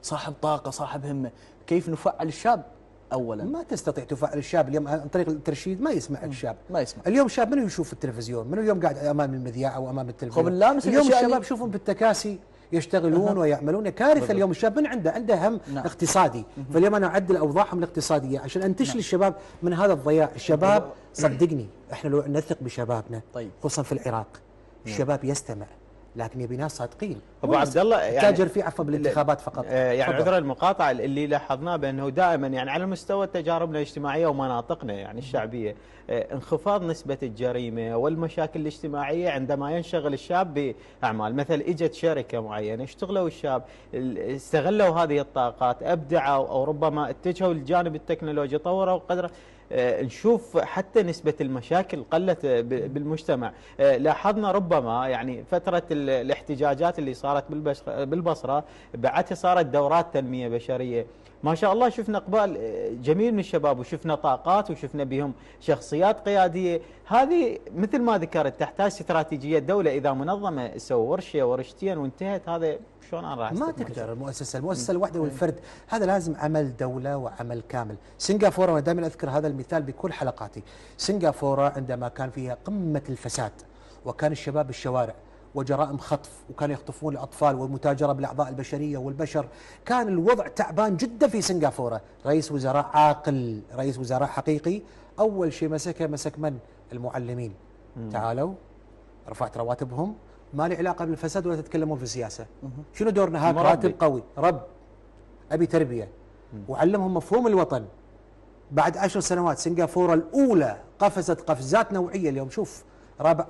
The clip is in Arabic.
صاحب طاقة صاحب همة. كيف نفعل الشاب أولا؟ ما تستطيع تفعل الشاب اليوم عن طريق الترشيد، ما يسمعك الشاب. ما يسمع. اليوم الشاب منو يشوف التلفزيون؟ منو اليوم قاعد امام المذياع او امام التلفزيون؟ اليوم الشباب شوفهم بالتكاسي يشتغلون ويعملون كارثه. بالضبط. اليوم الشاب من عنده هم اقتصادي. فاليوم انا اعدل اوضاعهم الاقتصاديه عشان انتشل الشباب من هذا الضياع. الشباب صدقني احنا لو نثق بشبابنا خصوصا في العراق الشباب يستمع، لكن يبي ناس صادقين. ابو عبد الله يعني تاجر في عفوا بالانتخابات فقط. يعني عذر المقاطعه اللي لاحظناه بانه دائما يعني على مستوى تجاربنا الاجتماعيه ومناطقنا يعني الشعبيه انخفاض نسبه الجريمه والمشاكل الاجتماعيه عندما ينشغل الشاب باعمال. مثل اجت شركه معينه اشتغلوا الشاب، استغلوا هذه الطاقات، ابدعوا او ربما اتجهوا للجانب التكنولوجي، طوروا قدر نشوف حتى نسبة المشاكل قلت بالمجتمع. لاحظنا ربما يعني فترة الاحتجاجات اللي صارت بالبصرة بعدها صارت دورات تنمية بشرية، ما شاء الله شفنا اقبال جميل من الشباب وشفنا طاقات وشفنا بهم شخصيات قيادية. هذه مثل ما ذكرت تحتاج استراتيجية دولة. إذا منظمة تسوي ورشة ورشتين وانتهت، هذا شلون انا راح ما تقدر المؤسسة الواحدة والفرد، هذا لازم عمل دولة وعمل كامل. سنغافورة، وانا دائما اذكر هذا المثال بكل حلقاتي، سنغافورة عندما كان فيها قمة الفساد وكان الشباب بالشوارع وجرائم خطف وكانوا يخطفون الاطفال والمتاجره بالاعضاء البشريه والبشر، كان الوضع تعبان جدا في سنغافوره. رئيس وزراء عاقل، رئيس وزراء حقيقي، اول شيء مسك من؟ المعلمين. تعالوا رفعت رواتبهم، ما لي علاقه بالفساد ولا تتكلمون في السياسه. شنو دورنا؟ هاك راتب قوي، رب ابي تربيه وعلمهم مفهوم الوطن. بعد 10 سنوات سنغافوره الاولى قفزت قفزات نوعيه. اليوم شوف رابع